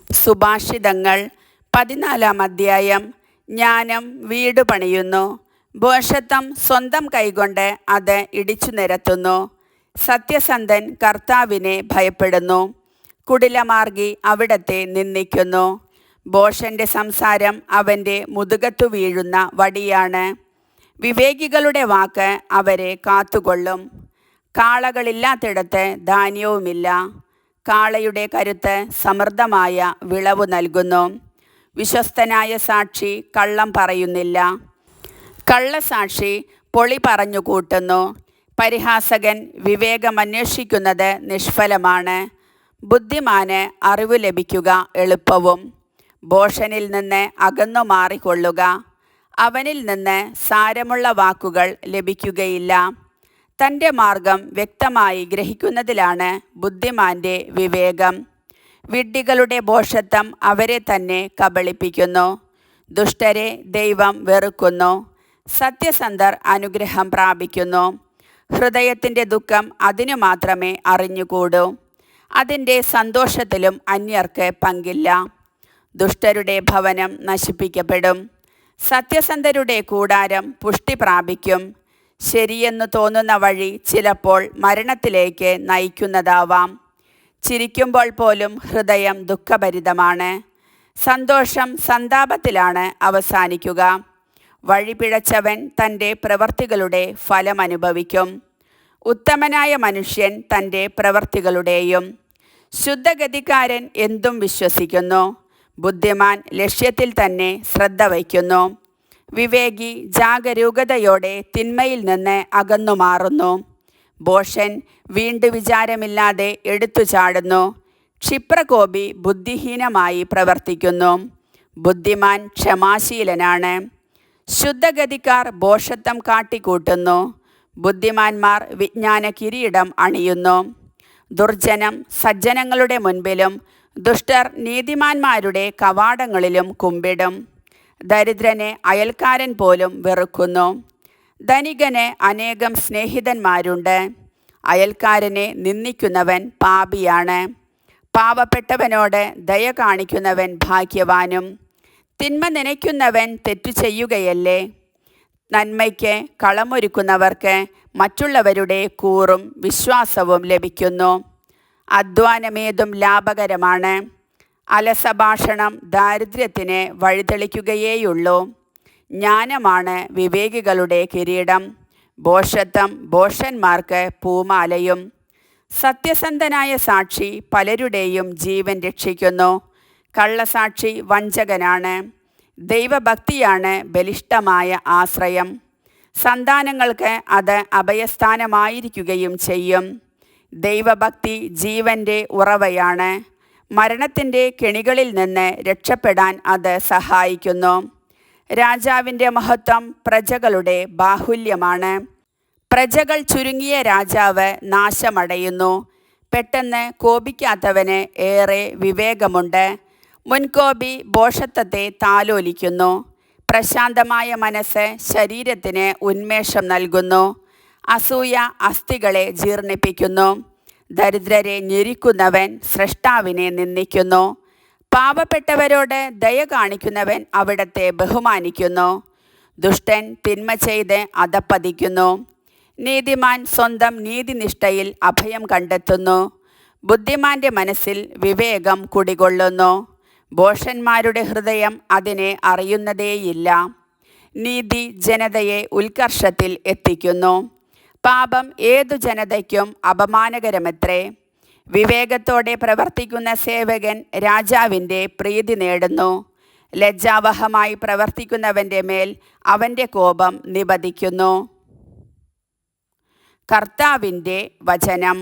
സുഭാഷിതങ്ങൾ 14 അധ്യായം. ജ്ഞാനം വീട് പണിയുന്നു, ഭോഷത്വം സ്വന്തം കൈകൊണ്ട് അത് ഇടിച്ചു നിരത്തുന്നു. സത്യസന്ധൻ കർത്താവിനെ ഭയപ്പെടുന്നു, കുടിലമാർഗി അവിടത്തെ നിന്ദിക്കുന്നു. ഭോഷന്റെ സംസാരം അവൻ്റെ മുതുകത്തു വീഴുന്ന വടിയാണ്. വിവേകികളുടെ വാക്ക് അവരെ കാത്തുകൊള്ളും. കാളകളില്ലാത്തിടത്ത് ധാന്യവുമില്ല. കാളയുടെ കരുത്ത് സമൃദ്ധമായ വിളവ് നൽകുന്നു. വിശ്വസ്തനായ സാക്ഷി കള്ളം പറയുന്നില്ല. കള്ളസാക്ഷി പൊളി പറഞ്ഞു കൂട്ടുന്നു. പരിഹാസകൻ വിവേകമന്വേഷിക്കുന്നത് നിഷ്ഫലമാണ്. ബുദ്ധിമാന് അറിവ് ലഭിക്കുക എളുപ്പവും. ഭോഷനിൽ നിന്ന് അകന്നു മാറിക്കൊള്ളുക, അവനിൽ നിന്ന് സാരമുള്ള വാക്കുകൾ ലഭിക്കുകയില്ല. തൻ്റെ മാർഗം വ്യക്തമായി ഗ്രഹിക്കുന്നതിലാണ് ബുദ്ധിമാൻ്റെ വിവേകം. വിഡ്ഢികളുടെ ഭോഷത്വം അവരെ തന്നെ കബളിപ്പിക്കുന്നു. ദുഷ്ടരെ ദൈവം വെറുക്കുന്നു, സത്യസന്ധർ അനുഗ്രഹം പ്രാപിക്കുന്നു. ഹൃദയത്തിൻ്റെ ദുഃഖം അതിനു മാത്രമേ അറിഞ്ഞുകൂടൂ, അതിൻ്റെ സന്തോഷത്തിലും അന്യർക്ക് പങ്കില്ല. ദുഷ്ടരുടെ ഭവനം നശിപ്പിക്കപ്പെടും, സത്യസന്ധരുടെ കൂടാരം പുഷ്ടി പ്രാപിക്കും. ശരിയെന്നു തോന്നുന്ന വഴി ചിലപ്പോൾ മരണത്തിലേക്ക് നയിക്കുന്നതാവാം. ചിരിക്കുമ്പോൾ പോലും ഹൃദയം ദുഃഖഭരിതമാണ്. സന്തോഷം സന്താപത്തിലാണ് അവസാനിക്കുക. വഴി പിഴച്ചവൻ തൻ്റെ പ്രവൃത്തികളുടെ ഫലം അനുഭവിക്കും. ഉത്തമനായ മനുഷ്യൻ തൻ്റെ പ്രവൃത്തികളുടെയും. ശുദ്ധഗതിക്കാരൻ എന്തും വിശ്വസിക്കുന്നു, ബുദ്ധിമാൻ ലക്ഷ്യത്തിൽ തന്നെ ശ്രദ്ധ വയ്ക്കുന്നു. വിവേകി ജാഗരൂകതയോടെ തിന്മയിൽ നിന്ന് അകന്നു മാറുന്നു. ഭോഷൻ വീണ്ടു വിചാരമില്ലാതെ എടുത്തു ചാടുന്നു. ക്ഷിപ്രകോപി ബുദ്ധിഹീനമായി പ്രവർത്തിക്കുന്നു. ബുദ്ധിമാൻ ക്ഷമാശീലനാണ്. ശുദ്ധഗതിക്കാർ ഭോഷത്വം കാട്ടിക്കൂട്ടുന്നു. ബുദ്ധിമാന്മാർ വിജ്ഞാന കിരീടം അണിയുന്നു. ദുർജനം സജ്ജനങ്ങളുടെ മുൻപിലും ദുഷ്ടർ നീതിമാന്മാരുടെ കവാടങ്ങളിലും കുമ്പിടും. ദരിദ്രനെ അയൽക്കാരൻ പോലും വെറുക്കുന്നു. ധനികന് അനേകം സ്നേഹിതന്മാരുണ്ട്. അയൽക്കാരനെ നിന്ദിക്കുന്നവൻ പാപിയാണ്. പാവപ്പെട്ടവനോട് ദയ കാണിക്കുന്നവൻ ഭാഗ്യവാനും. തിന്മ നനയ്ക്കുന്നവൻ തെറ്റു ചെയ്യുകയല്ലേ. നന്മയ്ക്ക് കളമൊരുക്കുന്നവർക്ക് മറ്റുള്ളവരുടെ കൂറും വിശ്വാസവും ലഭിക്കുന്നു. അധ്വാനമേതും ലാഭകരമാണ്. അലസഭാഷണം ദാരിദ്ര്യത്തിന് വഴിതെളിക്കുകയേയുള്ളൂ. ജ്ഞാനമാണ് വിവേകികളുടെ കിരീടം, ഭോഷത്വം ഭോഷന്മാർക്ക് പൂമാലയും. സത്യസന്ധനായ സാക്ഷി പലരുടെയും ജീവൻ രക്ഷിക്കുന്നു. കള്ളസാക്ഷി വഞ്ചകനാണ്. ദൈവഭക്തിയാണ് ബലിഷ്ഠമായ ആശ്രയം. സന്താനങ്ങൾക്ക് അത് അഭയസ്ഥാനമായിരിക്കുകയും ചെയ്യും. ദൈവഭക്തി ജീവൻ്റെ ഉറവയാണ്. മരണത്തിൻ്റെ കെണികളിൽ നിന്ന് രക്ഷപ്പെടാൻ അത് സഹായിക്കുന്നു. രാജാവിൻ്റെ മഹത്വം പ്രജകളുടെ ബാഹുല്യമാണ്. പ്രജകൾ ചുരുങ്ങിയ രാജാവ് നാശമടയുന്നു. പെട്ടെന്ന് കോപിക്കാത്തവന് ഏറെ വിവേകമുണ്ട്. മുൻകോപി ഭോഷത്വത്തെ താലോലിക്കുന്നു. പ്രശാന്തമായ മനസ്സ് ശരീരത്തിന് ഉന്മേഷം നൽകുന്നു. അസൂയ അസ്ഥികളെ ജീർണിപ്പിക്കുന്നു. ദരിദ്രരെ ഞെരിക്കുന്നവൻ സ്രഷ്ടാവിനെ നിന്ദിക്കുന്നു. പാവപ്പെട്ടവരോട് ദയ കാണിക്കുന്നവൻ അവിടത്തെ ബഹുമാനിക്കുന്നു. ദുഷ്ടൻ തിന്മ ചെയ്ത് അധപ്പതിക്കുന്നു. നീതിമാൻ സ്വന്തം നീതിനിഷ്ഠയിൽ അഭയം കണ്ടെത്തുന്നു. ബുദ്ധിമാന്റെ മനസ്സിൽ വിവേകം കുടികൊള്ളുന്നു. ഭോഷന്മാരുടെ ഹൃദയം അതിനെ അറിയുന്നതേയില്ല. നീതി ജനതയെ ഉത്കർഷത്തിൽ എത്തിക്കുന്നു. പാപം ഏതു ജനതയ്ക്കും അപമാനകരമത്രേ. വിവേകത്തോടെ പ്രവർത്തിക്കുന്ന സേവകൻ രാജാവിൻ്റെ പ്രീതി നേടുന്നു. ലജ്ജാവഹമായി പ്രവർത്തിക്കുന്നവൻ്റെ മേൽ അവൻ്റെ കോപം നിപതിക്കുന്നു. കർത്താവിൻ്റെ വചനം.